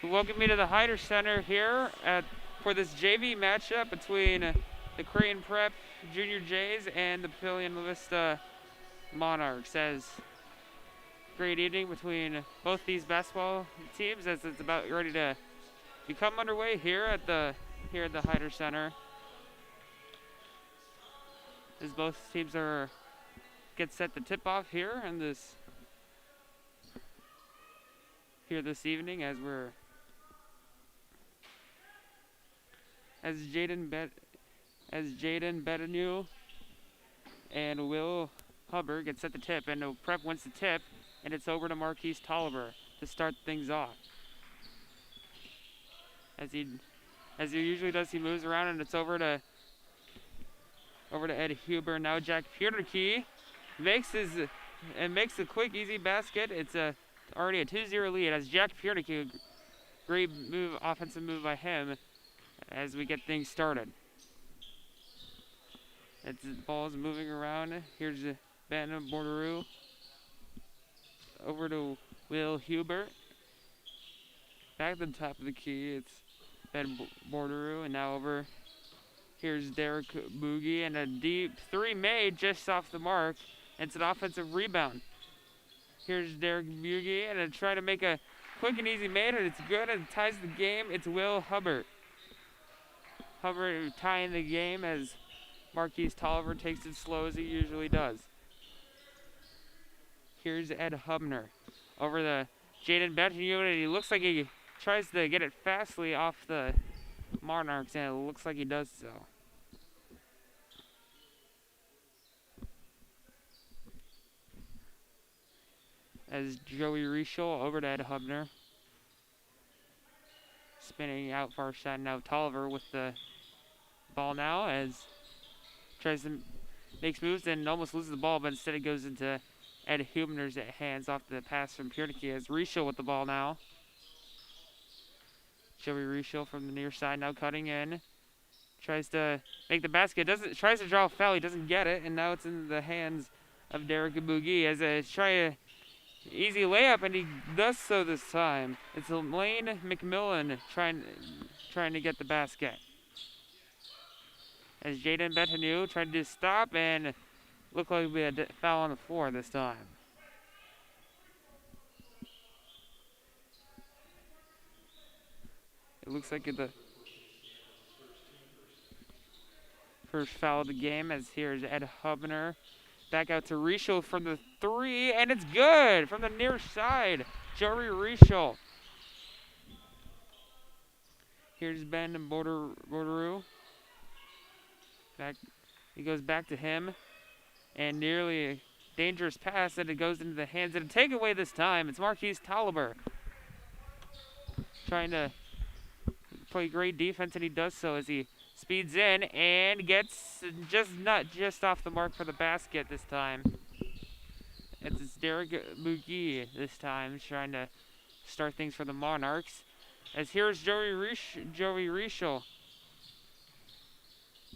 Welcome you to the Hyder Center here for this JV matchup between the Korean Prep Junior Jays and the Papio-LV Monarchs. As great evening between both these basketball teams as it's about ready to become underway here at the Hyder Center. As both teams get set to tip off here in this evening as Jaden Betanu and Will Hubbard get set to tip, and the Prep wins the tip, and it's over to Marquise Tolliver to start things off. As he usually does, he moves around, and it's over to Ed Huber. Now Jack Pierderkey makes a quick, easy basket. It's already a 2-0 lead as Jack Pierderkey, great offensive move by him as we get things started. As the ball is moving around, here's Ben Bordereau over to Will Hubert. Back at the top of the key, it's Ben Bordereau, and now over. Here's Derek Boogie, and a deep three made just off the mark. It's an offensive rebound. Here's Derek Boogie, and trying to make a quick and easy made, and it's good, and it ties the game. It's Will Hubbard. Hubbard tying the game as Marquise Tolliver takes it slow as he usually does. Here's Ed Hubner over the Jaden Betanu, and he looks like he tries to get it fastly off the Monarchs, and it looks like he does so. As Joey Rischel over to Ed Hubner. Spinning out far side now. Tolliver with the ball now as tries to makes moves and almost loses the ball, but instead it goes into Ed Hubner's hands off the pass from Pierderkey as Rischel with the ball now. Joey Rischel from the near side now cutting in. Tries to make the basket. Tries to draw a foul. He doesn't get it, and now it's in the hands of Derek Boogie as a easy layup, and he does so this time. It's Lane McMillan trying to get the basket. As Jaden Betanu tried to stop and looked like we had a foul on the floor this time. It looks like the first foul of the game, as here's Ed Hubner. Back out to Rischel from the three, and it's good from the near side. Joey Rischel. Here's Ben Bordereau. He goes back to him, and nearly a dangerous pass, and it goes into the hands of a takeaway this time. It's Marquise Tolliver trying to play great defense, and he does so as he speeds in and gets not just off the mark for the basket this time. It's Derek Boogie this time trying to start things for the Monarchs. As here's Joey Rischel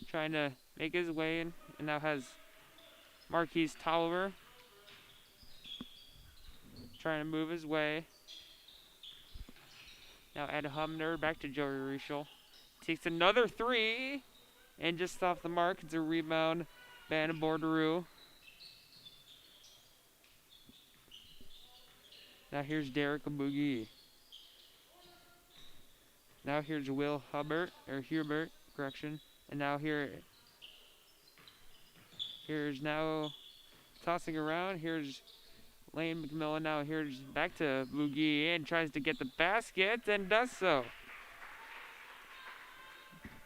trying to make his way in, and now has Marquise Tolliver trying to move his way. Now Ed Hubner back to Joey Rischel. Takes another three, and just off the mark, it's a rebound. Ben Bordereau. Now here's Derek Boogie. Now here's Will Hubert, correction. And now here's now tossing around. Here's Lane McMillan. Now here's back to Boogie and tries to get the basket and does so.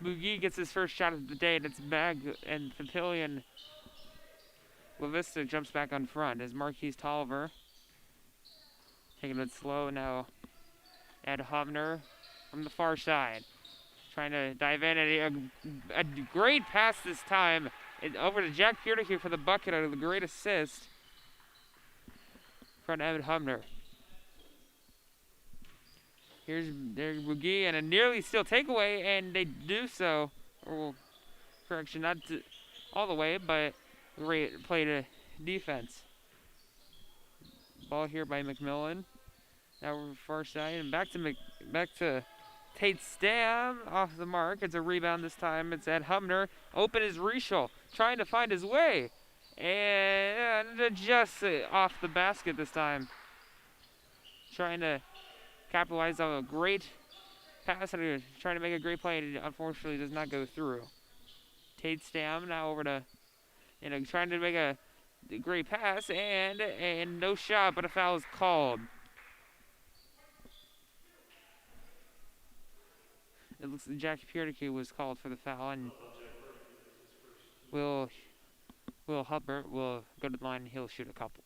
Boogie gets his first shot of the day, and it's back, and Papillion LaVista jumps back on front as Marquise Tolliver taking it slow now. Ed Hubner from the far side trying to dive in, and a great pass this time over to Jack Pierderkey for the bucket out of the great assist from Ed Hubner. Here's Derek Boogie and a nearly steal takeaway, and they do so. Or, correction, not all the way, but great play to defense. Ball here by McMillan. Now we're far side and back to Tate Stam off the mark. It's a rebound this time. It's Ed Hubner. Open is Rischel trying to find his way. And just off the basket this time. Trying to capitalize on a great pass and trying to make a great play. And it unfortunately does not go through. Tate Stam now over to, trying to make a great pass. And no shot, but a foul is called. It looks like Jack Pierdicky was called for the foul, and Will Hubbard will go to the line and he'll shoot a couple.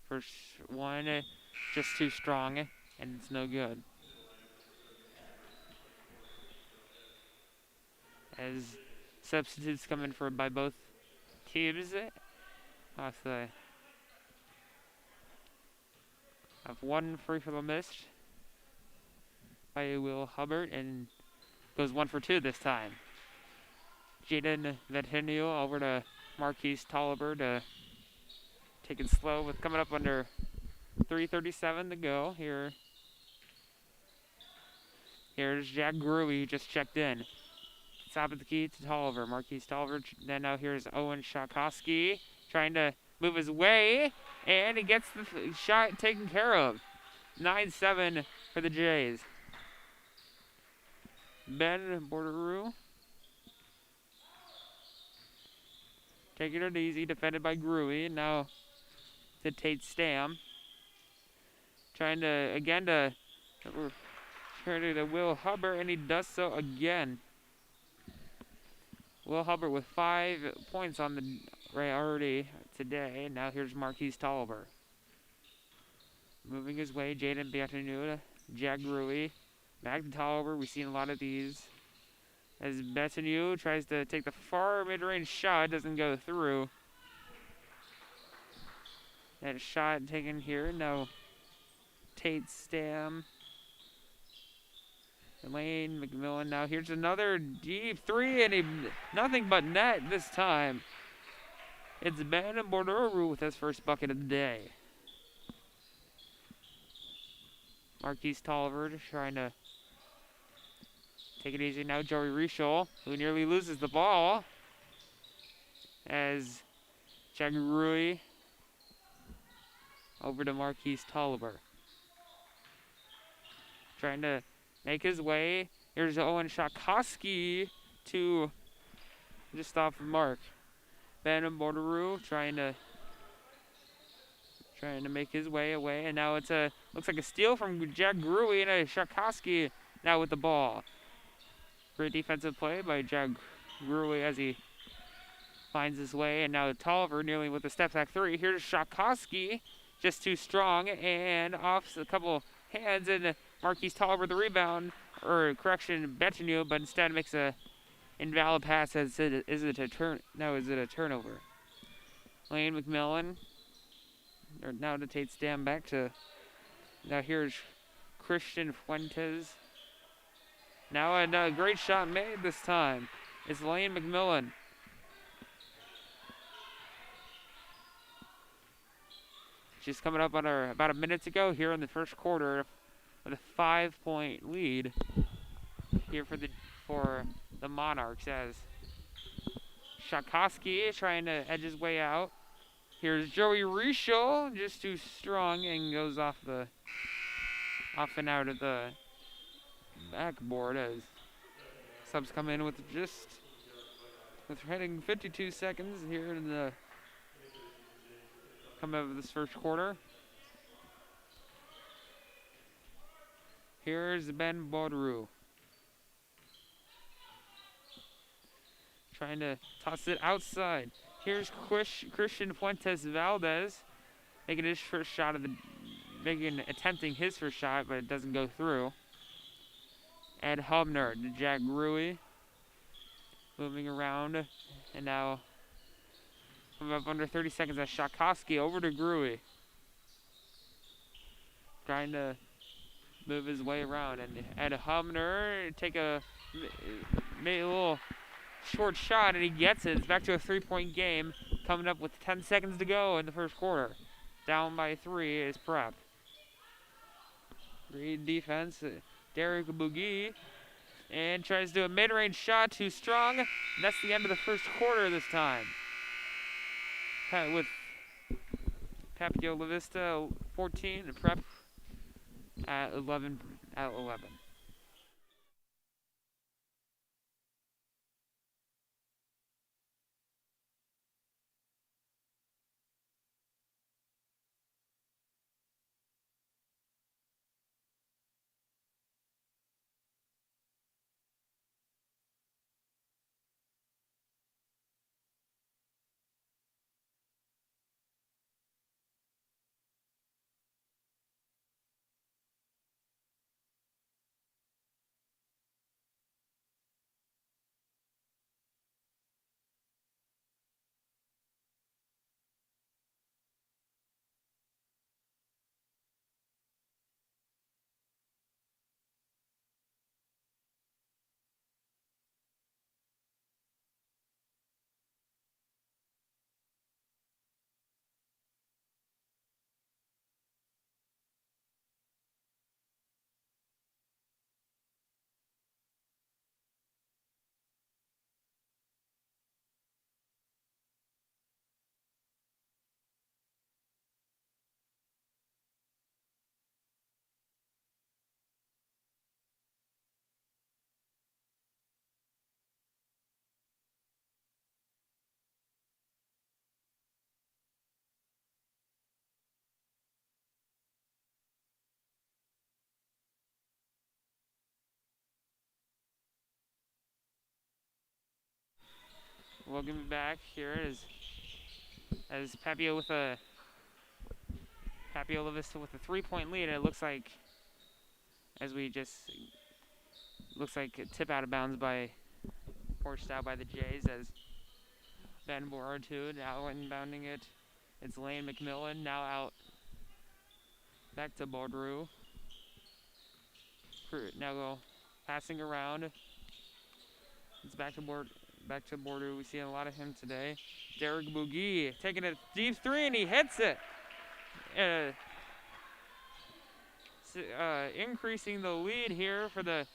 First one, just too strong, and it's no good. As substitutes come in by both teams, have one free throw missed by Will Hubbard and goes 1 for 2 this time. Jaden Ventinio over to Marquise Tolliver to take it slow with coming up under 3:37 to go here. Here's Jack Gruey, who just checked in. Top of the key to Tolliver. Marquise Tolliver. Then now here's Owen Shakowski trying to move his way, and he gets the shot taken care of. 9-7 for the Jays. Ben Bordereau taking it easy, defended by Gruey. Now to Tate Stam. Trying to Will Hubbard, and he does so again. Will Hubbard with 5 points on the already today. Now here's Marquise Tolliver. Moving his way, Jaden Biatanuda, Jack Gruey. Back to Tolliver. We've seen a lot of these. As Betanu tries to take the far mid-range shot, doesn't go through. That shot taken here. Now Tate Stam. Lane McMillan. Now here's another deep 3, and nothing but net this time. It's Ben Bordereau with his first bucket of the day. Marquise Tolliver trying to take it easy now. Joey Rischel, who nearly loses the ball. As Jack Rui over to Marquise Tolliver. Trying to make his way. Here's Owen Shakowski to just off the mark. Ben Bordereau trying to make his way away, and now it's looks like a steal from Jack Gruey, and a Shakowski now with the ball. Great defensive play by Jack Gruey as he finds his way, and now Tolliver nearly with a step back 3. Here's Shakowski, just too strong, and off a couple hands, and Marquise Tolliver the rebound, or correction, Betanu, but instead makes a invalid pass. Is it a turnover? Lane McMillan, or now to Tate Stam back to, now here's Christian Fuentes. Now a great shot made this time. It's Lane McMillan. Just coming up on about a minute to go here in the first quarter with a 5-point lead here for the Monarchs, as Shakowski is trying to edge his way out. Here's Joey Rischel, just too strong, and goes off and out of the backboard as subs come in with heading 52 seconds here in the coming out of this first quarter. Here's Ben Bordereau. Trying to toss it outside. Here's Christian Fuentes Valdez making his first shot attempting his first shot, but it doesn't go through. Ed Hubner to Jack Gruey. Moving around, and now coming up under 30 seconds as Shakowski over to Gruey. Trying to move his way around, and Ed Hubner take a little short shot, and he gets it. It's back to a 3-point game, coming up with 10 seconds to go in the first quarter. Down by 3 is Prep. Great defense. Derek Boogie. And tries to do a mid-range shot, too strong. And that's the end of the first quarter this time. With Papio-LV 14 and Prep at 11. Welcome back here as Papio with a Papio-LV with a 3-point lead. It looks like looks like a tip out of bounds forced out by the Jays as Ben Borutu now inbounding it. It's Lane McMillan now out back to Bordeaux. Now go passing around. It's back to Bordeaux. We see a lot of him today. Derek Boogie taking a deep 3 and he hits it. Increasing the lead here for the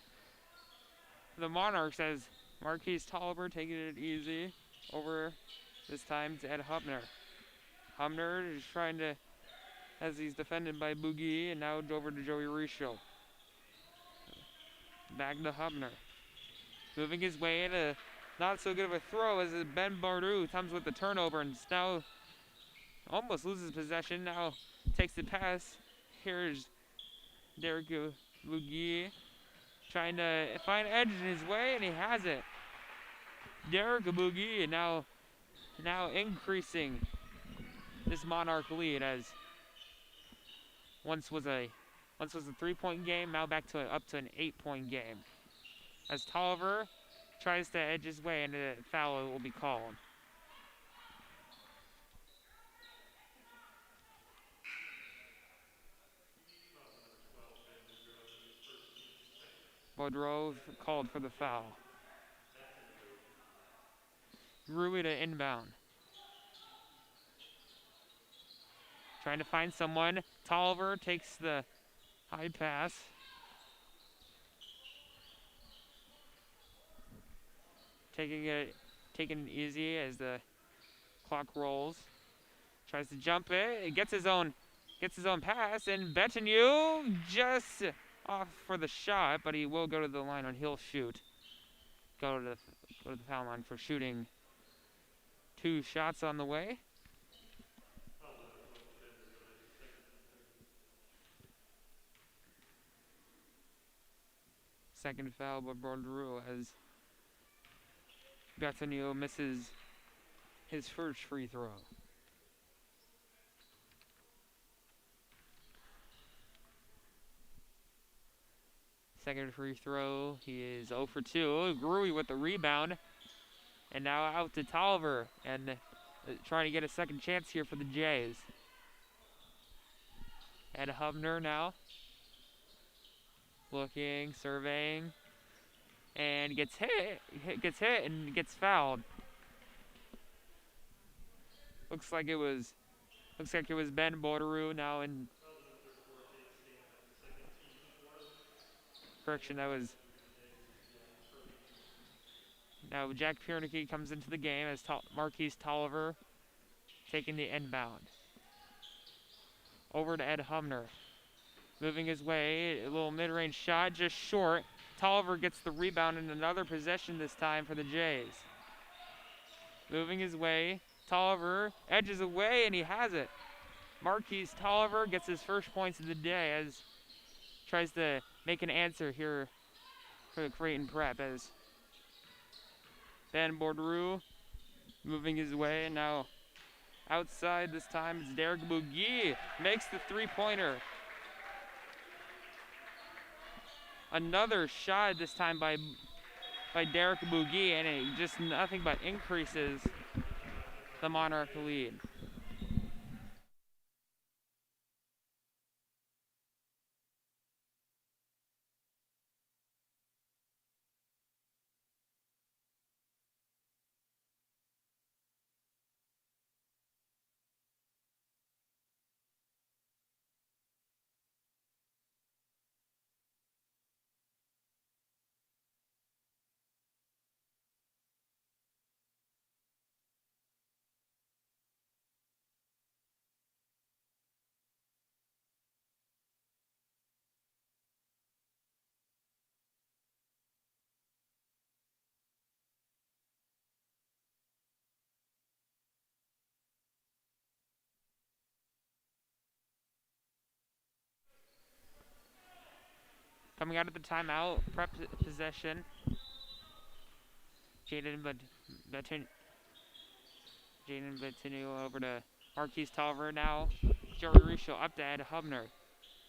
Monarchs as Marquise Tolliver taking it easy over this time to Ed Hubner. Hubner is trying to, as he's defended by Boogie, and now over to Joey Risho. Back to Hubner. Moving his way in a not so good of a throw as Ben Bordeaux comes with the turnover and now almost loses possession. Now takes the pass. Here's Derek Boogie trying to find edge in his way, and he has it. Derek Boogie now increasing this Monarch lead as once was a 3-point game, now back to up to an 8-point game. As Tolliver tries to edge his way, and a foul will be called. Bordeaux called for the foul. Rui to inbound. Trying to find someone. Tolliver takes the high pass. Taking it easy as the clock rolls. Tries to jump it. It gets his own pass, and Bettignew just off for the shot, but he will go to the line and he'll shoot. Go to the foul line for shooting 2 shots on the way. Second foul by Bordeaux as Bettignew misses his first free throw. Second free throw, he is 0 for 2. Rui with the rebound. And now out to Tolliver and trying to get a second chance here for the Jays. Ed Hubner now. Looking, surveying. and gets hit and gets fouled. Looks like it was Ben Bordereau now in correction. That was now Jack Piernicky comes into the game as Marquise Tolliver taking the inbound. Over to Ed Humner. Moving his way, a little mid-range shot, just short. Tolliver gets the rebound in another possession this time for the Jays. Moving his way, Tolliver edges away and he has it. Marquise Tolliver gets his first points of the day as tries to make an answer here for the Creighton Prep as Ben Bordereau moving his way, and now outside this time it's Derek Bougie makes the three-pointer. Another shot this time by Derek Bougie, and it just nothing but increases the Monarch lead. Coming out of the timeout, Prep possession. Jaden Bettinu over to Marquise Tolliver now. Joey Richo up to Ed Hubner.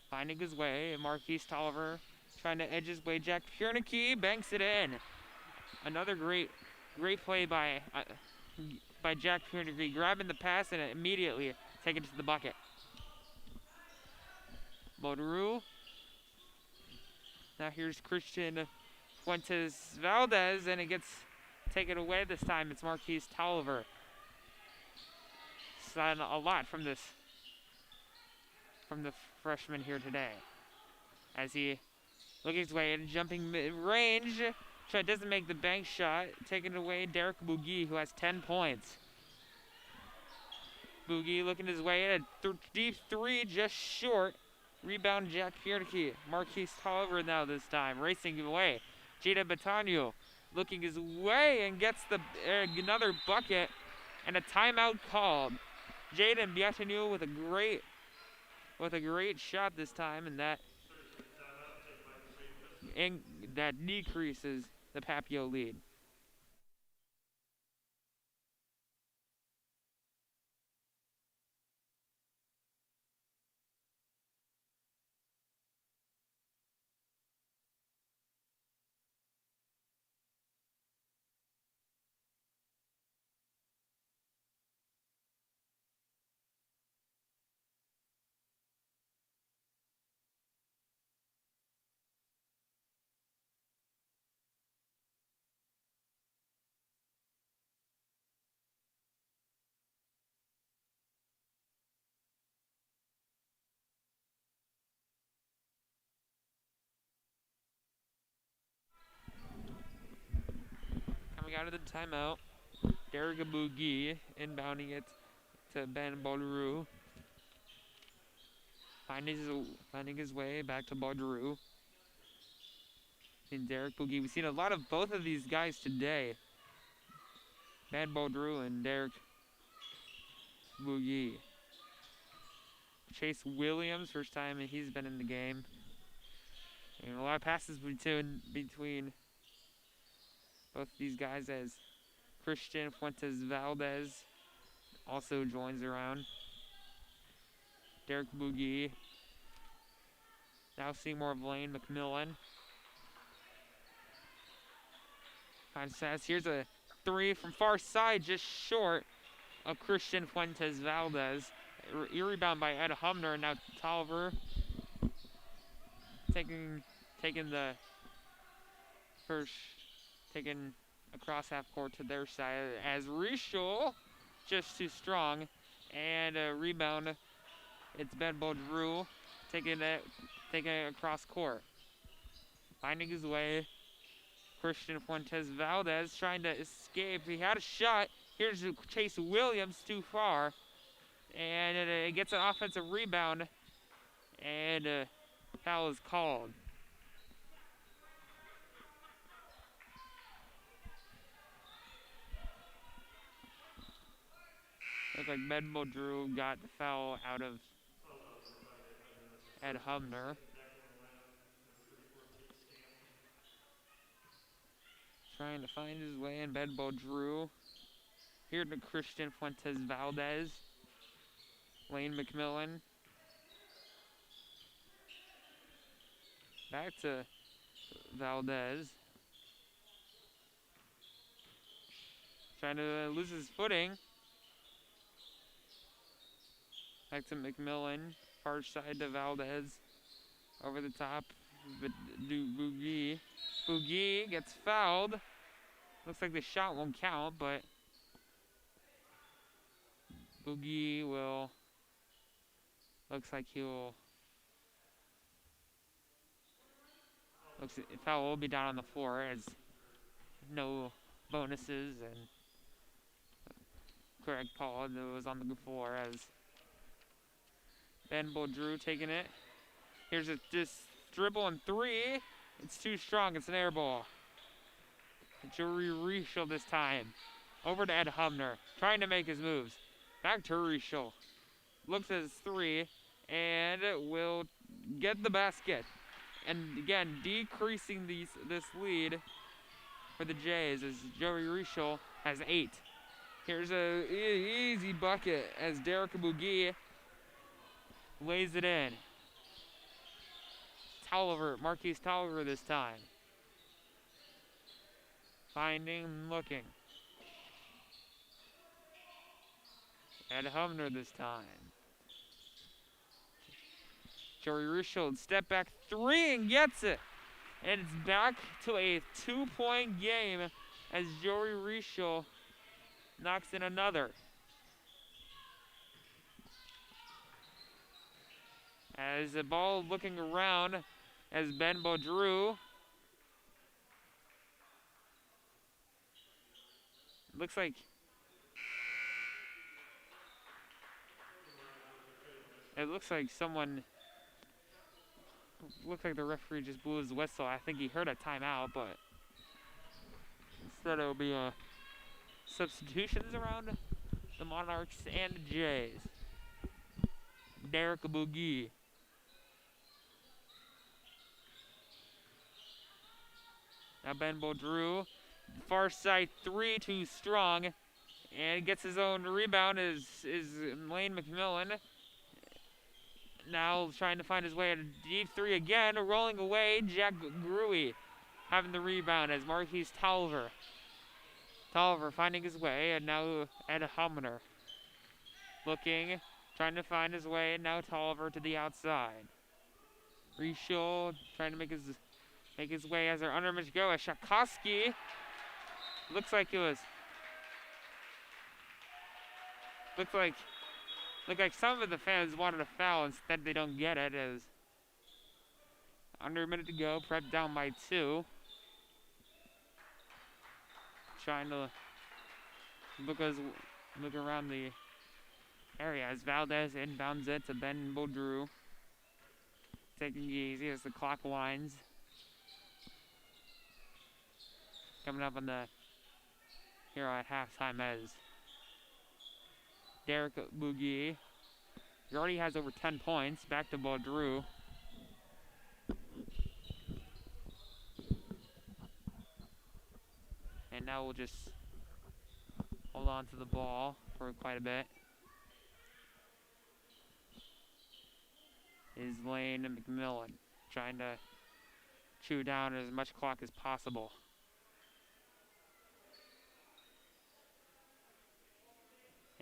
Finding his way, Marquise Tolliver trying to edge his way. Jack Piernicky banks it in. Another great play by Jack Piernicky, grabbing the pass and immediately taking it to the bucket. Bordereau. Now here's Christian Fuentes Valdez, and it gets taken away this time. It's Marquise Tolliver. Saw a lot from the freshman here today. As he looking his way and jumping mid-range. Doesn't make the bank shot. Taking away Derek Bougie, who has 10 points. Bougie looking his way at a deep three, just short. Rebound Jack Piernicky. Marquise Tolliver now this time, racing away. Jada Betanu looking his way and gets another bucket and a timeout called. Jaden Betanu with a great shot this time, and that decreases the Papio lead. Coming out of the timeout, Derek Bougie inbounding it to Ben Bordereau. Finding his way back to Bordereau. And Derek Bougie. We've seen a lot of both of these guys today. Ben Bordereau and Derek Bougie. Chase Williams, first time he's been in the game. And a lot of passes between both these guys as Christian Fuentes Valdez also joins around. Derek Bougie. Now seeing more of Lane McMillan. Finds pass. Here's a three from far side, just short of Christian Fuentes Valdez. Rebound by Ed Humner. Now Tolliver taking the first taken across half court to their side as Rishel just too strong. And a rebound. It's Benbo Drew taking it across court. Finding his way. Christian Fuentes Valdez trying to escape. He had a shot. Here's Chase Williams too far. And it gets an offensive rebound. And foul is called. Looks like Benbo Drew got the foul out of Ed Hubner. Trying to find his way in Benbo Drew. Here to Christian Fuentes Valdez. Lane McMillan. Back to Valdez. Trying to lose his footing. Back to McMillan. Far side to Valdez. Over the top. Boogie. Boogie gets fouled. Looks like the shot won't count, but Boogie will. Looks like he will. Looks like the foul will be down on the floor as no bonuses and correct call was on the floor as Benbo Drew taking it. Here's a just dribble and three. It's too strong. It's an air ball. Jory Rishel this time. Over to Ed Hubner. Trying to make his moves. Back to Rishel. Looks at his three. And will get the basket. And again, decreasing this lead for the Jays as Joey Rishel has 8. Here's a easy bucket as Derek Bougie lays it in. Marquise Tolliver this time. Finding and looking. Ed Hubner this time. Joey Rishel step back 3 and gets it. And it's back to a 2-point game as Joey Rishel knocks in another. As the ball looking around as Benbo Drew. Looks like someone. Looks like the referee just blew his whistle. I think he heard a timeout, but instead it'll be substitutions around the Monarchs and the Jays. Derek Boogie. Now Benbo Drew. Far side 3 too strong. And gets his own rebound is Lane McMillan. Now trying to find his way at a deep 3 again. Rolling away. Jack Gruey having the rebound as Marquise Tolliver. Tolliver finding his way, and now Ed Hubner. Looking, trying to find his way, and now Tolliver to the outside. Rishel trying to make his way as our undermatch go as Shakowski. Looked like some of the fans wanted a foul, instead they don't get it as under a minute to go, Prep down by 2. Trying to look around the area as Valdez inbounds it to Benbo Drew. Taking it easy as the clock winds. Coming up on the hero at halftime as Derek Bougie. He already has over 10 points. Back to Baudreau. And now we'll just hold on to the ball for quite a bit. Is Lane and McMillan trying to chew down as much clock as possible.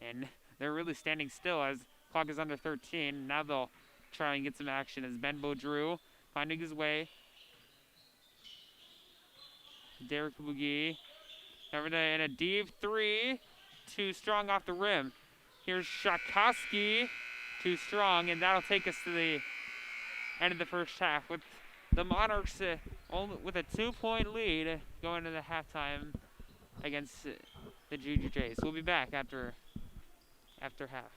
And they're really standing still as clock is under 13. Now they'll try and get some action as Ben Baudreau finding his way. Derek McGee. Over there in a deep three. Too strong off the rim. Here's Shakowski. Too strong, and that'll take us to the end of the first half with the Monarchs only with a 2-point lead going into the halftime against the Junior Jays. We'll be back after half.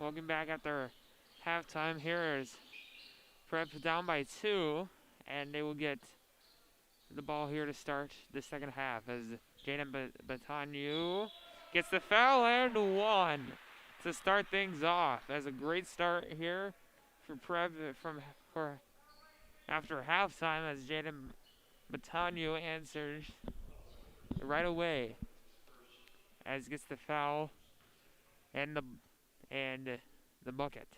Welcome back after halftime. Here is Prep down by 2, and they will get the ball here to start the second half as Jaden Batanu gets the foul and 1 to start things off. That's a great start here for Prep for after halftime as Jaden Batanu answers right away as gets the foul and the bucket.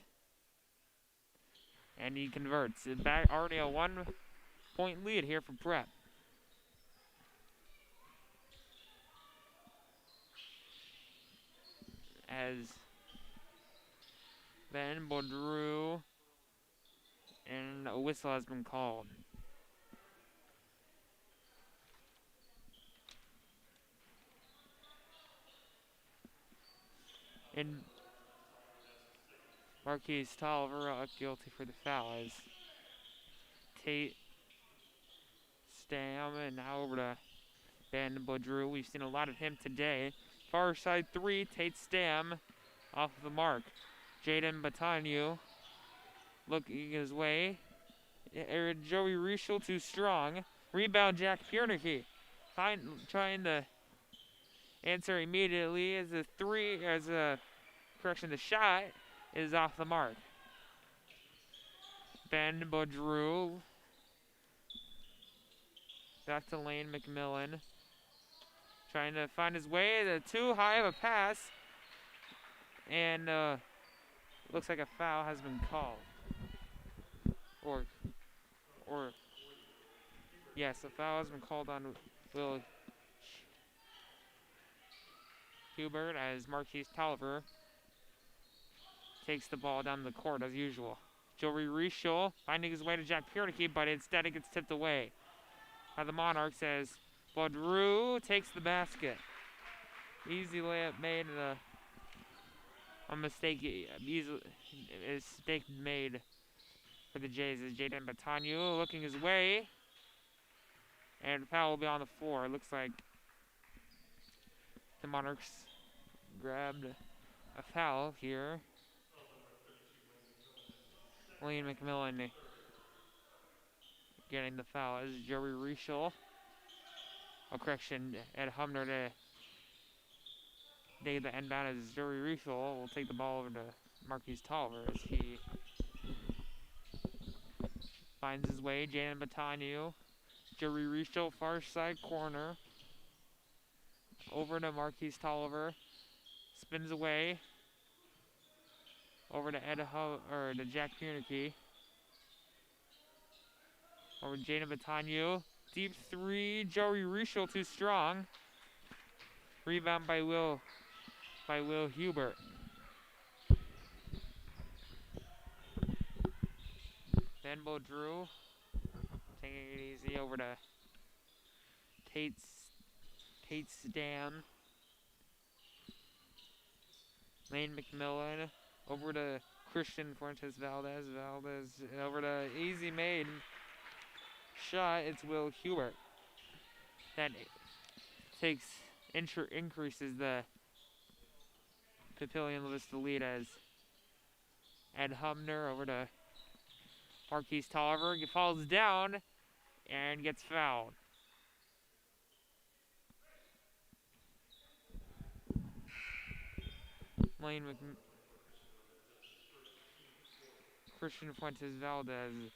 And he converts. Back already a 1-point lead here for Prep. As Ben Baudreau and a whistle has been called. And Marquise Tolliver guilty for the foul as Tate Stam and now over to Ben Baudreau. We've seen a lot of him today. Far side 3, Tate Stam off the mark. Jaden Batanu looking his way. Joey Rischel too strong. Rebound Jack Pierneke. Trying to answer immediately as the shot is off the mark. Ben Baudreau. Back to Lane McMillan. Trying to find his way. Too high of a pass. And looks like a foul has been called. Yes, a foul has been called on Will Hubert as Marquise Tolliver takes the ball down the court as usual. Joey Rischel finding his way to Jack Pierneke, but instead it gets tipped away by the Monarchs as Baudreau takes the basket. Easy layup made and a mistake made for the Jays as Jaden Batanu looking his way. And foul will be on the floor. It looks like the Monarchs grabbed a foul here. Lane McMillan getting the foul as Joey Rischel. Correction, Ed Humner to take the inbound as Joey Rischel will take the ball over to Marquise Tolliver as he finds his way. Jaden Batanu. Joey Rischel, far side corner. Over to Marquise Tolliver. Spins away. Over to to Jack Pierneke. Over to Jaden Batanu. Deep 3. Joey Rischel too strong. Rebound by Will Hubert. Ben Baudreau taking it easy over to Tate Stam. Lane McMillan over to Christian Fuentes Valdez over to easy made shot. It's Will Hubert that increases the Papio-LV lead as Ed Humner over to Marquise Tolliver falls down and gets fouled. Christian Fuentes Valdez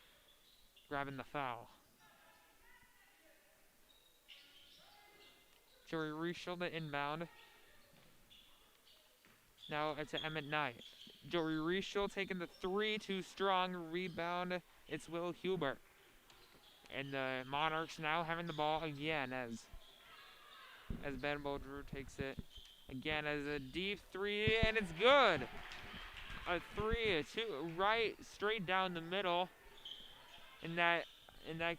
grabbing the foul. Joey Rischel the inbound. Now it's Emmett Knight. Joey Rischel taking the 3, too strong. Rebound. It's Will Hubert. And the Monarchs now having the ball again as Ben Baudreau takes it again as a deep 3, and it's good. A 3, a 2, right, straight down the middle, and that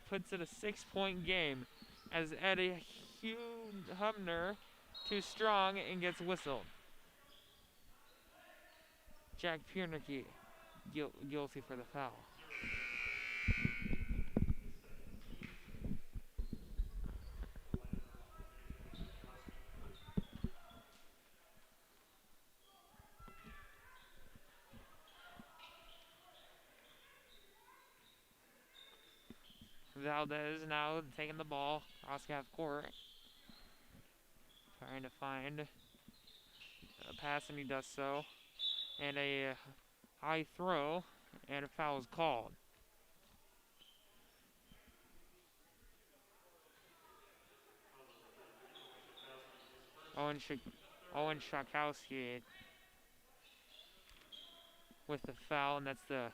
puts it a 6-point game as Eddie Humner too strong and gets whistled. Jack Pierneke guilty for the foul. Valdez now taking the ball across half court. Trying to find a pass, and he does so. And a high throw, and a foul is called. Owen Shakowski with the foul, and that's the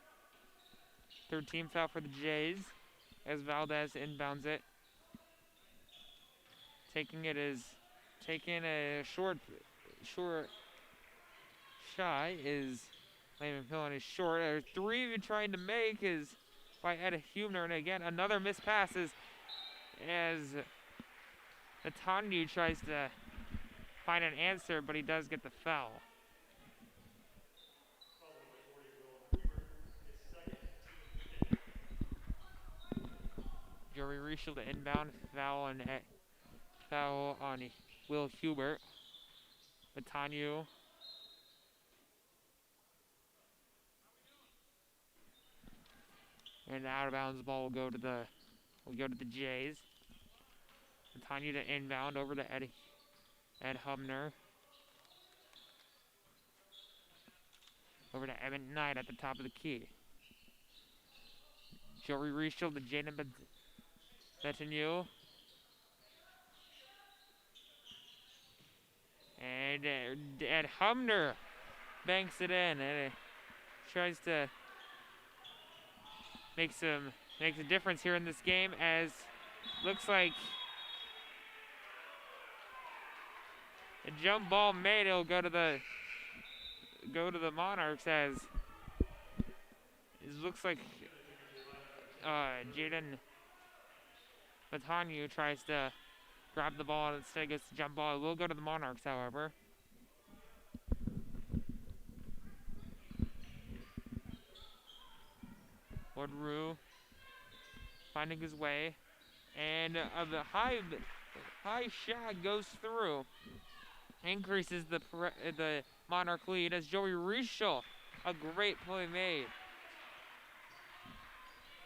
third team foul for the Jays as Valdez inbounds it. Taking a short shot is Layman Pillen is short. There's three even trying to make is by Ed Hubner, and again another missed pass as Natanyu tries to find an answer, but he does get the foul. Joey Rischel to inbound, foul on Will Hubert. Natanyu. And the out of bounds ball will go to the Jays. Natanyu to inbound over to Ed Hubner. Over to Evan Knight at the top of the key. Joey Rischel to Jaden Betinu. And Ed Hubner banks it in and tries to makes a difference here in this game, as looks like a jump ball made. It'll go to the Monarchs, as it looks like Jaden Batanyu tries to grab the ball and instead gets the jump ball. It will go to the Monarchs, however. Woodrue finding his way, and the high shot goes through, increases the Monarch lead as Joey Rischel, a great play made.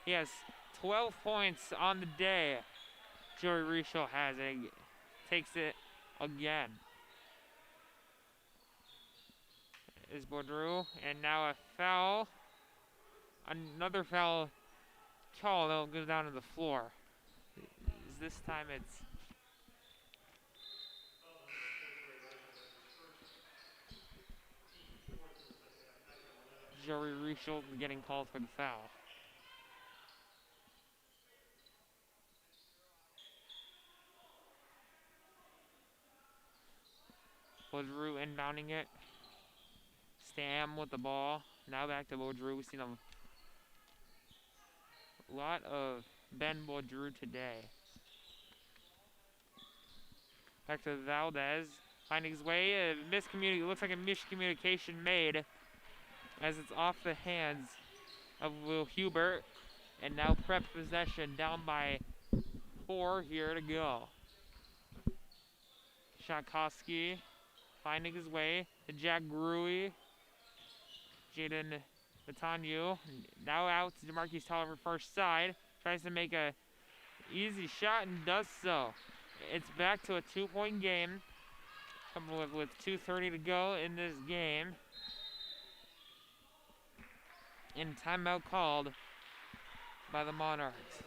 He has 12 points on the day. Joey Rischel takes it again. Is Boudreau, and now a foul. Another foul call that'll go down to the floor. This time it's Joey Rischel getting called for the foul. Boudreau inbounding it. Stam with the ball. Now back to Boudreau. We've seen a lot of Ben Boudreau today. Back to Valdez. Finding his way. Looks like a miscommunication made as it's off the hands of Will Hubert. And now prep possession, down by 4 here to go. Shakowski finding his way to Jack Gruey. Jaden Batanyu now out to DeMarquis Tolliver first side. Tries to make a easy shot and does so. It's back to a 2-point game. Coming with 2:30 to go in this game. And timeout called by the Monarchs.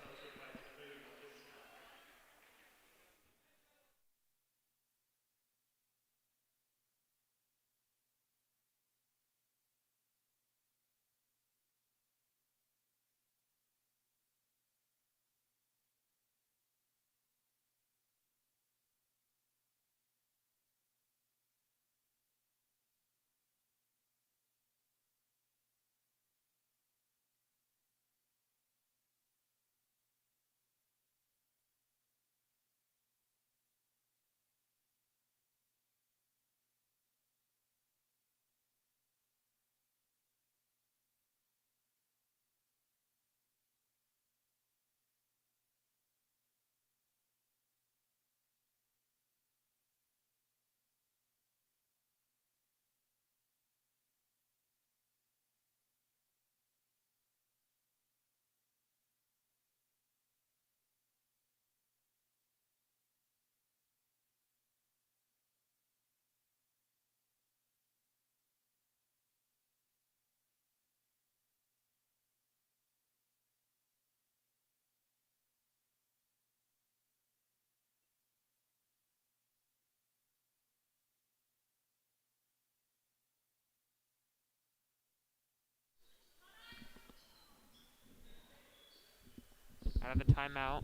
out of the timeout.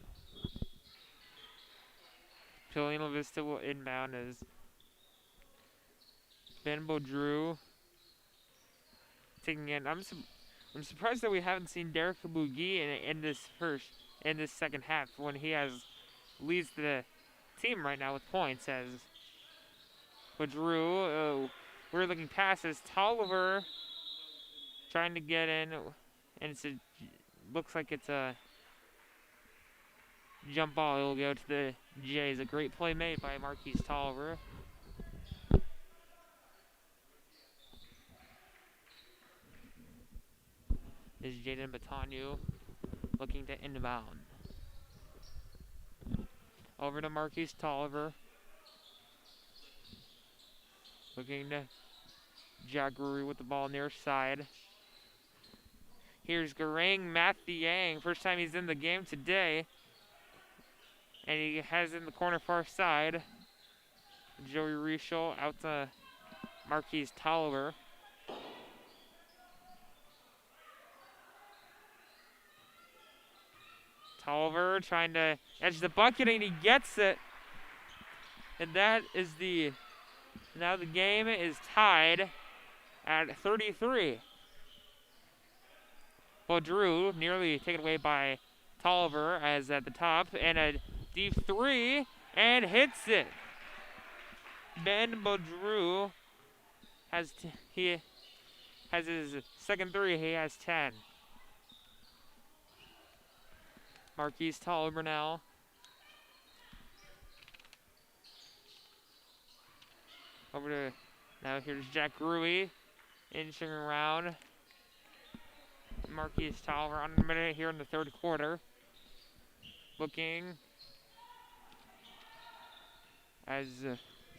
Papio-LV Vista will inbound as Vanderbilt Drew taking in. I'm surprised that we haven't seen Derek Kabugi in this second half when he leads the team right now with points. But Drew, we're looking past as Tolliver trying to get in, and looks like it's a jump ball. It'll go to the Jays. A great play made by Marquise Tolliver. Is Jaden Batanu looking to inbound. Over to Marquise Tolliver. Looking to Jack Grury with the ball near side. Here's Garang Mathiang. First time he's in the game today. And he has in the corner far side. Joey Rischel out to Marquise Tolliver. Tolliver trying to edge the bucket, and he gets it. And that is now the game is tied at 33. Well, Drew nearly taken away by Tolliver as at the top, and a deep three, and hits it. Ben Bodrew has his second three. He has 10. Marquise Tolliver now. Over to now. Here's Jack Gruey inching around. Marquise Tolliver on a minute here in the third quarter. Looking as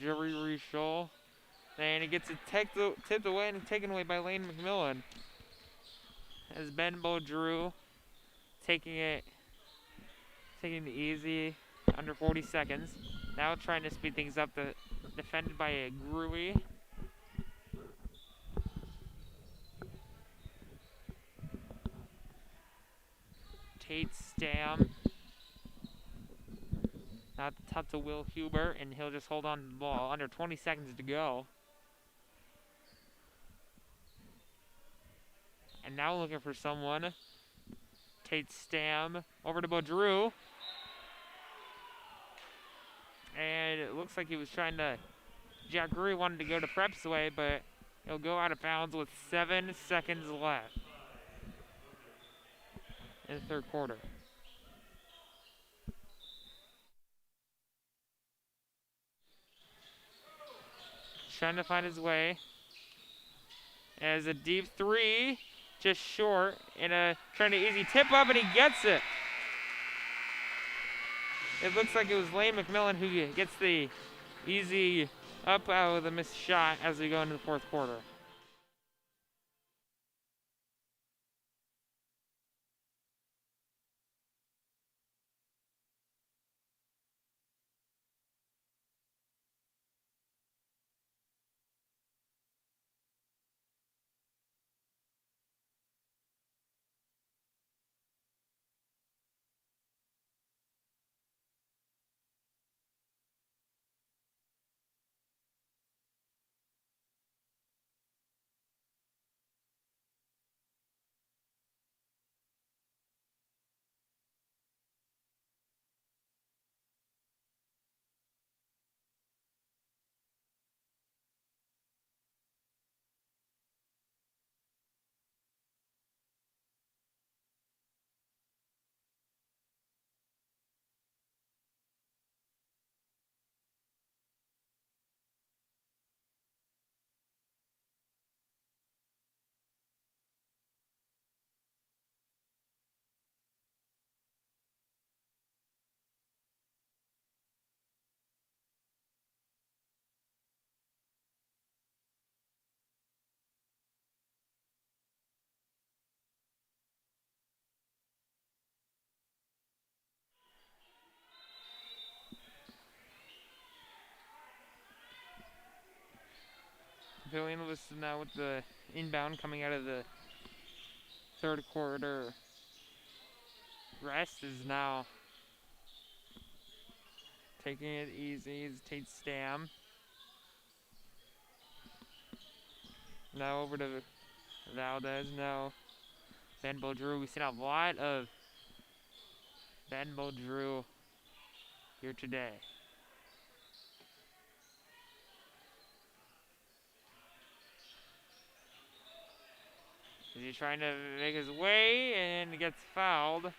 Jerry Rischel. And he gets it tipped away and taken away by Lane McMillan. As Ben Bodrew taking it easy, under 40 seconds. Now trying to speed things up, defended by a Gruey. Tate Stam. Now the top to Will Huber, and he'll just hold on to the ball. Under 20 seconds to go. And now looking for someone. Tate Stam over to Bodrew. And it looks like he was trying to... Jack Gruey wanted to go to Prep's way, but he'll go out of bounds with 7 seconds left in the third quarter. Trying to find his way. As a deep three, just short, and trying to easy tip up, and he gets it. It looks like it was Lane McMillan who gets the easy up out of the missed shot as we go into the fourth quarter. Papio-LV is now with the inbound coming out of the third quarter. Rest is now taking it easy. It's Tate Stam. Now over to Valdez. Now Vanderbilt Drew. We've seen a lot of Vanderbilt Drew here today. He's trying to make his way and gets fouled.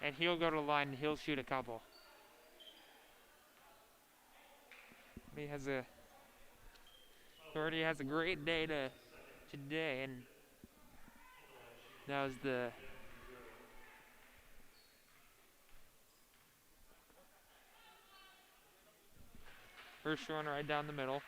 And he'll go to the line and he'll shoot a couple. He already has a great day today, and that was the first one right down the middle.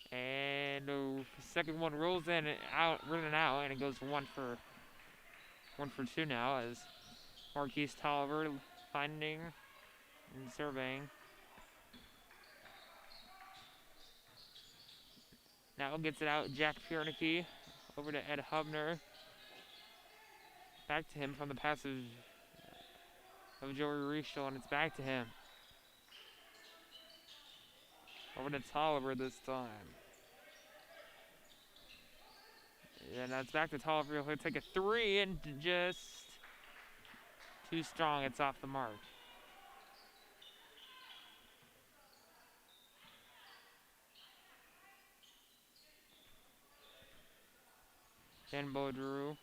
And the second one rolls in and out, running out, and it goes one for two now as Marquise Tolliver finding and surveying. Now gets it out, Jack Piernicki over to Ed Hubner. Back to him from the passage of Joey Rischel, and it's back to him. Over to Tolliver this time. And now it's back to Tolliver. He'll take a three and just too strong. It's off the mark. Dan Drew.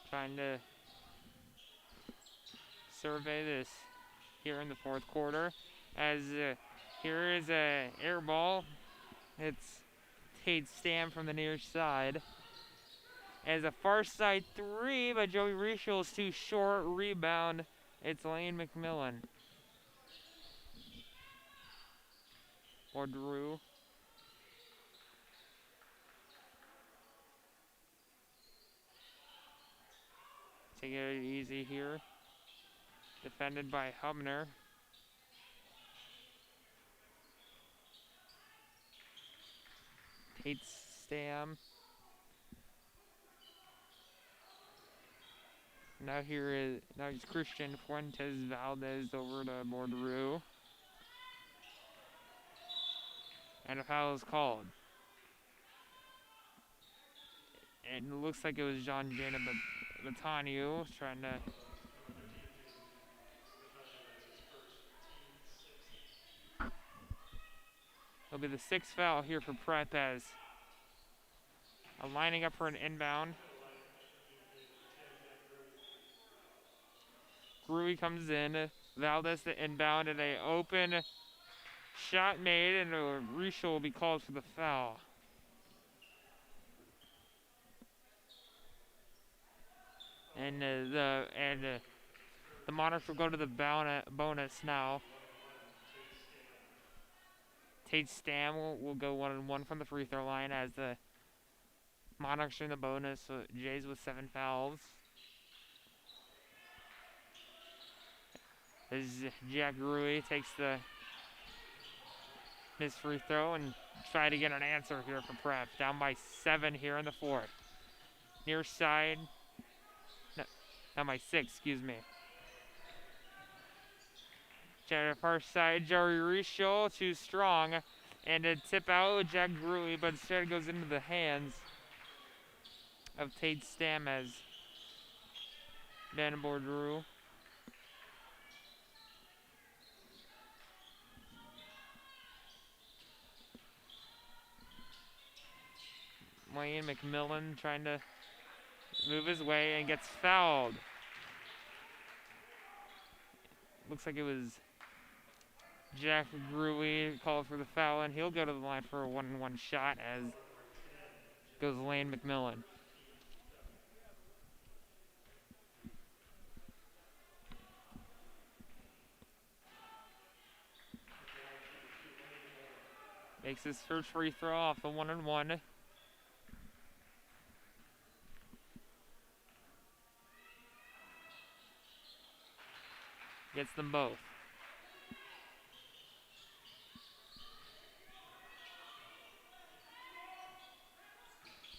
Trying to survey this here in the fourth quarter. As here is a air ball. It's Tate Stam from the near side. As a far side three, but Joey Rischel is too short. Rebound. It's Lane McMillan. Or Drew. Taking it easy here. Defended by Hubner. Tate Stam. Now he's Christian Fuentes Valdez over to Bordeaux. And a foul is called. And it looks like it was John Jana Batanio trying to. It'll be the sixth foul here for Prep as lining up for an inbound. Gruey comes in. Valdez the inbound and a open shot made, and Rischel will be called for the foul. And the Monarchs will go to the bonus now. Tate Stam will go 1-1 from the free throw line as the Monarchs are in the bonus. So Jays with 7 fouls. As Jack Gruey takes the missed free throw and try to get an answer here for Prep. Down by 7 here in the fourth. Near side. No, down by 6, excuse me. Far side, Joey Rischel, too strong. And a tip out, Jack Gruey, but instead it goes into the hands of Tate Stam as Dan Bordeaux. Wayne McMillan trying to move his way and gets fouled. Looks like it was Jack Gruey called for the foul, and he'll go to the line for a 1-1 shot as goes Lane McMillan. Makes his first free throw off the 1-1. Gets them both.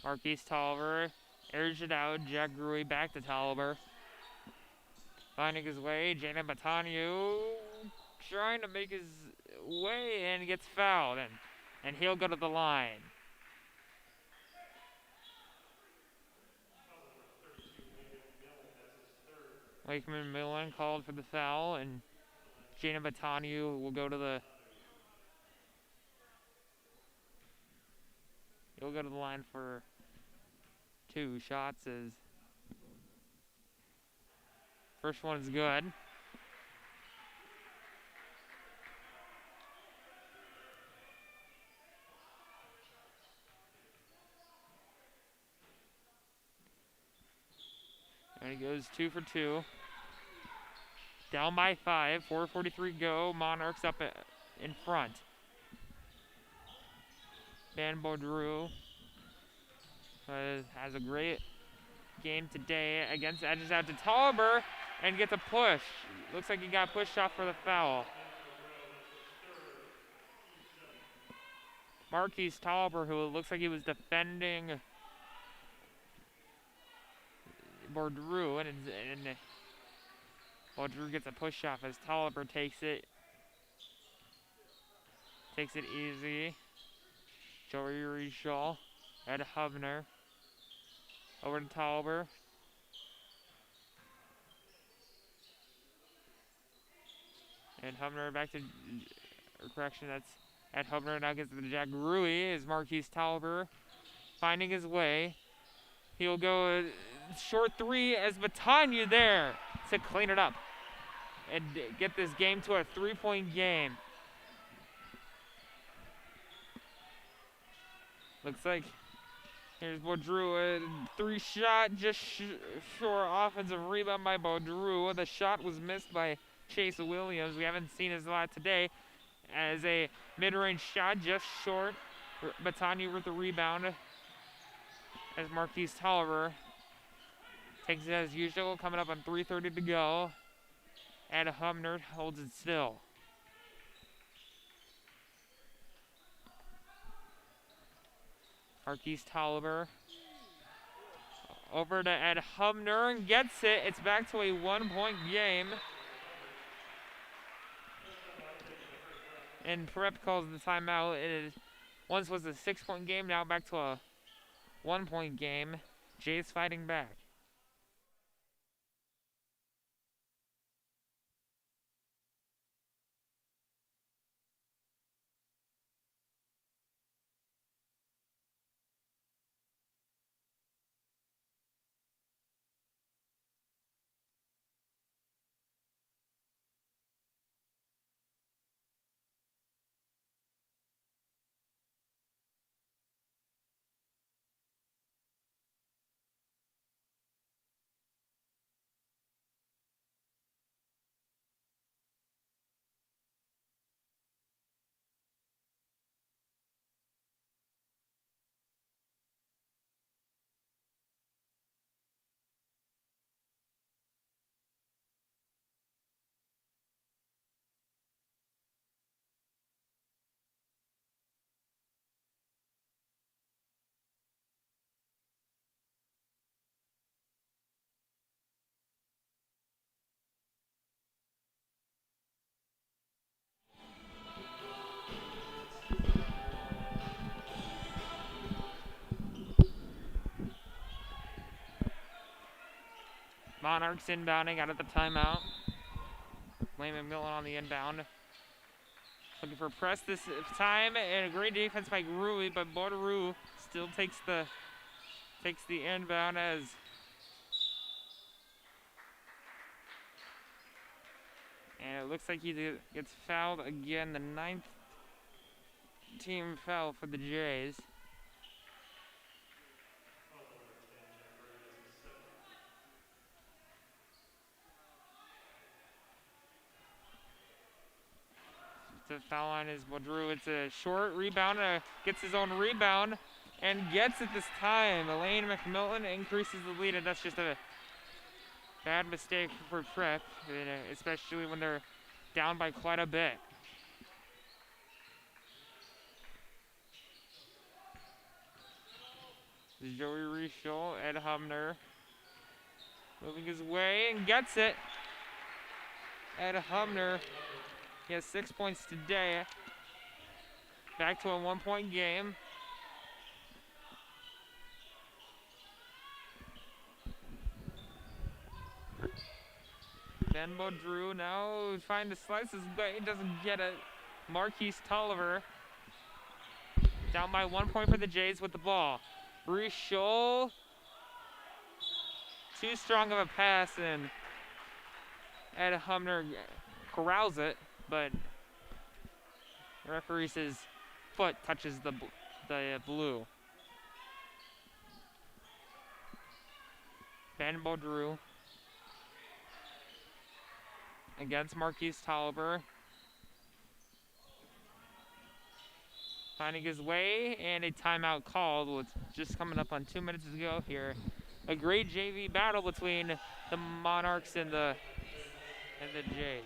Marquise Tolliver airs it out. Jack Gruy back to Tolliver. Finding his way. Jana Batanu trying to make his way and gets fouled. And he'll go to the line. Wakeman Millen called for the foul, and Jana Batanu will go to the line for 2 shots. As first one is good. And he goes 2 for 2. Down by 5, 4:43 go. Monarchs up in front. Van Baudru has a great game today against edges out to Tolliver and gets a push. Looks like he got pushed off for the foul. Marquise Tolliver, who looks like he was defending Baudru, and Baudru gets a push off as Tolliver takes it easy. Joey Rishal, Ed Hubner, over to Tolliver. And Hubner back to, correction, that's Ed Hubner now gets to the Jack Gruy as Marquise Tolliver finding his way. He'll go short 3 as Batanu there to clean it up and get this game to a 3-point game. Looks like here's Baudru, a 3-shot, just short offensive rebound by Baudru. The shot was missed by Chase Williams. We haven't seen his lot today as a mid-range shot, just short. Batanu with the rebound as Marquise Tolliver takes it as usual, coming up on 3:30 to go. And Hubner holds it still. Marquise Tolliver over to Ed Hubner and gets it. It's back to a 1-point game. And Prep calls the timeout. Once was a 6-point game, now back to a 1-point game. Jay's fighting back. Monarchs inbounding out of the timeout. Layman Millen on the inbound. Looking for press this time, and a great defense by Gruy, but Baudru still takes the inbound as and it looks like he gets fouled again, the 9th team foul for the Jays. The foul line is Baudru. It's a short rebound, gets his own rebound, and gets it this time. Elaine McMillan increases the lead, and that's just a Bad mistake for Prep, especially when they're down by quite a bit. Joey Reichel, Ed Humner, moving his way and gets it. Ed Humner, he has 6 points today. Back to a 1-point game. Ben Drew now trying to slice his way, doesn't get it. Marquise Tolliver down by 1 point for the Jays with the ball. Reichel, too strong of a pass, and Ed Humner corrals it, but the referee says foot touches the blue. Ben Drew against Marquise Tolliver. Finding his way, and a timeout called with just coming up on 2 minutes to go here. A great JV battle between the Monarchs and the Jays.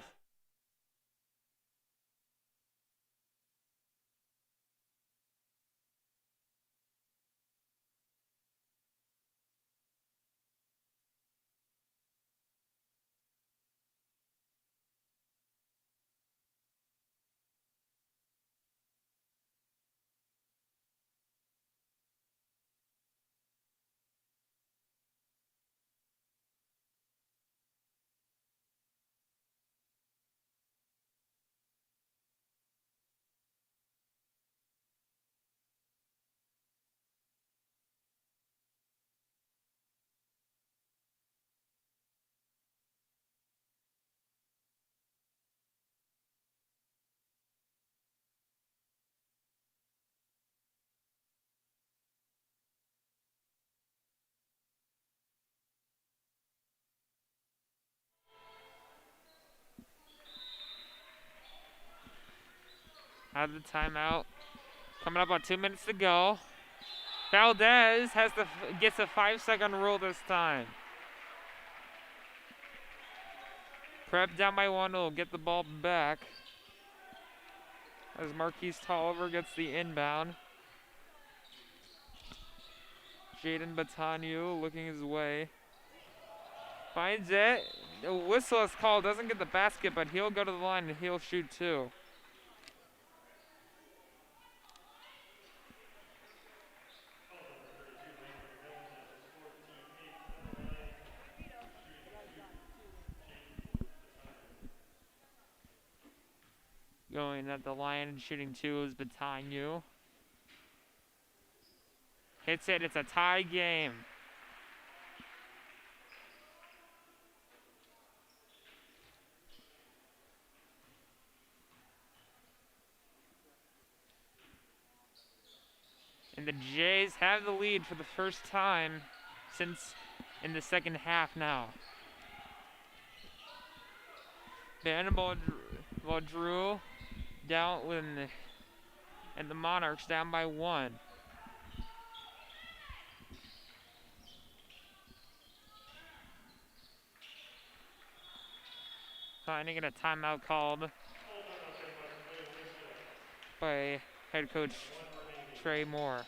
Out of the timeout. Coming up on 2 minutes to go. Valdez gets a 5-second rule this time. Prep down by 1 will get the ball back as Marquise Tolliver gets the inbound. Jaden Batanu looking his way. Finds it. A whistle is called. Doesn't get the basket, but he'll go to the line and he'll shoot too. Going at the line and shooting 2 is Batanu. Hits it. It's a tie game. And the Jays have the lead for the first time since in the second half now. Vanderbilt drew down and the Monarchs down by 1. Finding it a timeout called by head coach Trey Moore.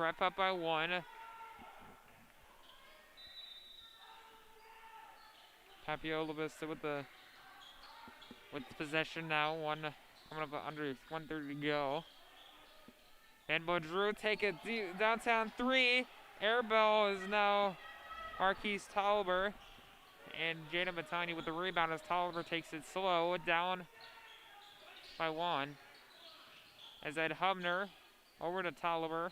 Prep up by 1. Papio-LV with possession now. Coming up under 1:30 to go. And Baudreau take it downtown 3. Air ball is now Marquise Tolliver. And Jaden Batani with the rebound as Tolliver takes it slow. Down by 1. As Ed Hubner over to Tolliver.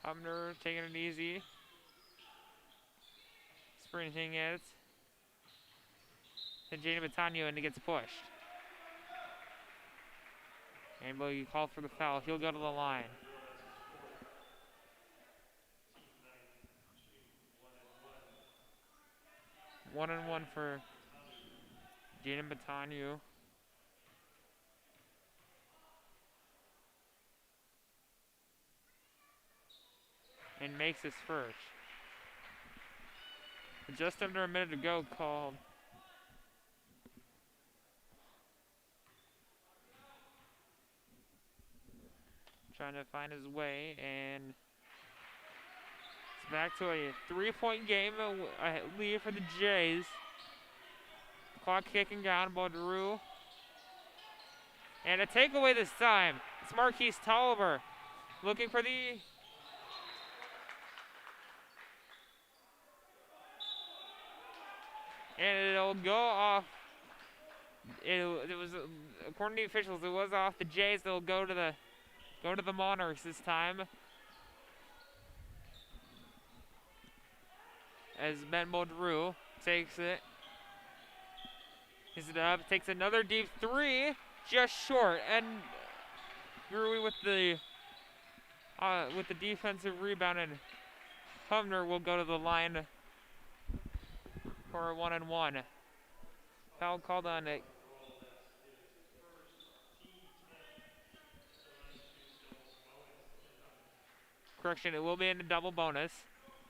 Hubner taking it easy. Sprinting it. And Jaden Batani and he gets pushed. And he called for the foul. He'll go to the line. One and one for Jaden Batani. And makes his first. Just under a minute to go, called. Trying to find his way, and it's back to a 3-point game, a lead for the Jays. Clock kicking down, Baudreau. And a takeaway this time. It's Marquise Tolliver looking for the... And it'll go off. It was, according to the officials, it was off the Jays. They'll go to the Monarchs this time. As Ben Baudreau takes it. Is it up? Takes another deep 3, just short. And Gruey with the defensive rebound, and Hubner will go to the line for a 1-and-1. Foul called on it. Correction, it will be in a double bonus.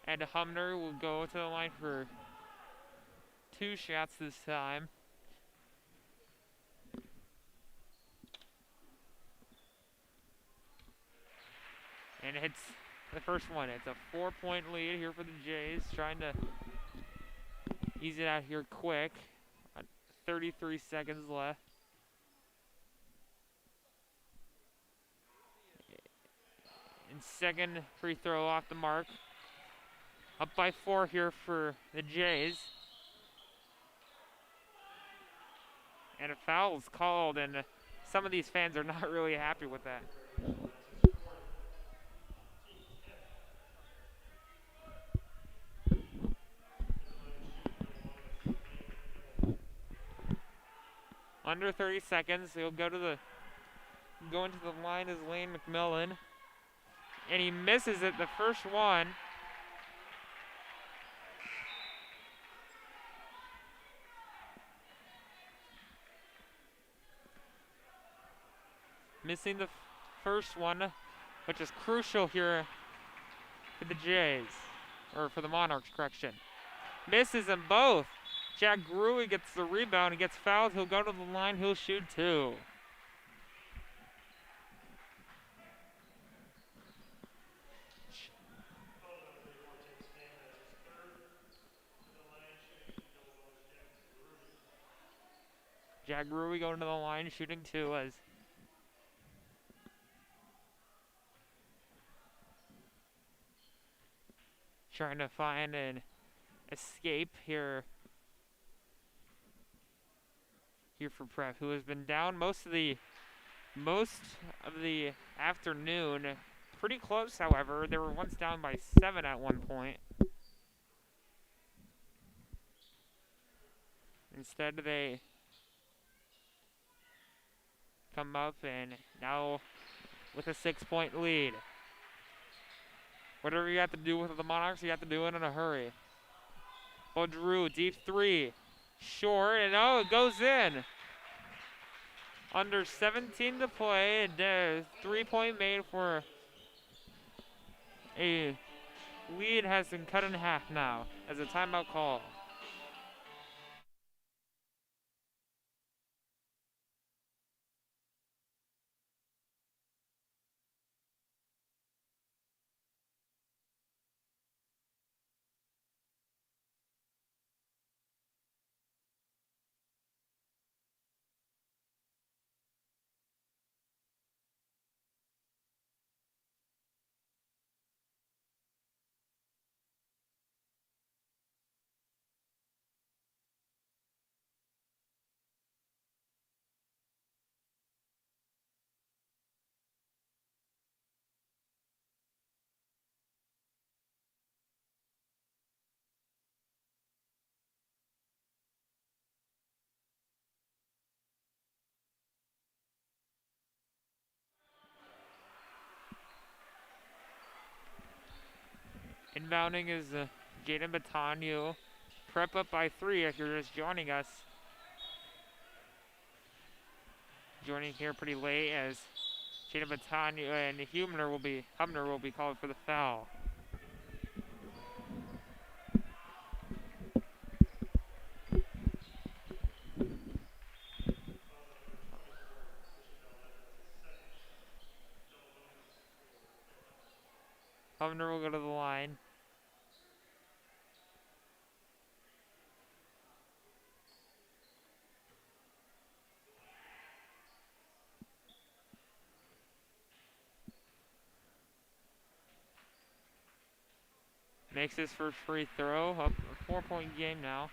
And Hubner will go to the line for 2 shots this time. And it's the first one. It's a 4-point lead here for the Jays. Trying to ease it out here quick. 33 seconds left. And second free throw off the mark. Up by 4 here for the Jays. And a foul is called, and some of these fans are not really happy with that. Under 30 seconds, he'll go into the line as Lane McMillan. And he misses it, the first one. Missing the first one, which is crucial here for the Jays. Or for the Monarchs, correction. Misses them both. Jack Gruey gets the rebound. He gets fouled. He'll go to the line. He'll shoot 2. Jack Gruey going to the line, shooting 2 as trying to find an escape here for Prep, who has been down most of the afternoon. Pretty close, however. They were once down by 7 at one point. Instead, they come up and now with a 6-point lead. Whatever you have to do with the Monarchs, you have to do it in a hurry. Baudreau, deep 3. Short, and it goes in. Under 17 to play, and 3-point made for a lead has been cut in half now as a timeout call. rebounding is Jaden Batanyu. Prep up by 3 if you're just joining us. Joining here pretty late as Jaden Batanyu and Hubner will be called for the foul. Hubner will go to the line. Makes his first free throw. Up a 4-point game now.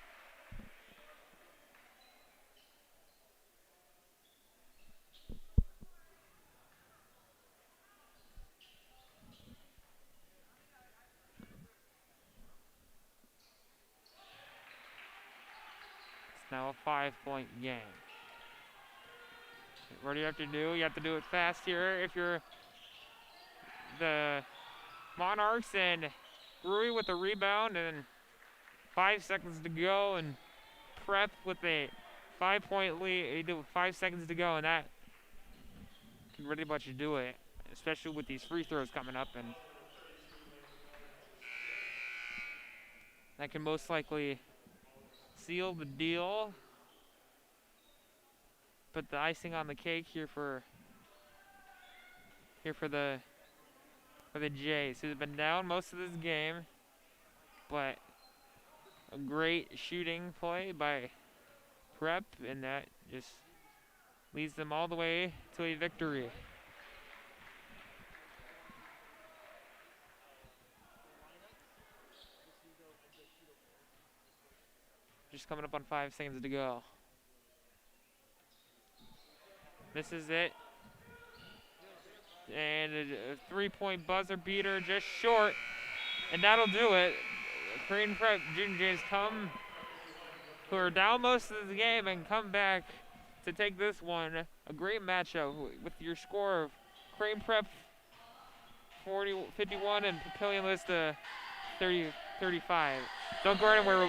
It's now a 5-point game. What do you have to do? You have to do it fast here if you're the Monarchs, and Rui with the rebound and 5 seconds to go, and Prep with a 5-point lead with 5 seconds to go, and that can really much do it, especially with these free throws coming up, and that can most likely seal the deal. Put the icing on the cake here for the Jays, who's been down most of this game, but a great shooting play by Prep, and that just leads them all the way to a victory. Just coming up on 5 seconds to go. This is it. And a 3-point buzzer beater just short. And that'll do it. Korean Prep Junior Jays who are down most of the game and come back to take this one. A great matchup with your score of Korean Prep 51 and Papio-LV 35. Don't go anywhere. We'll be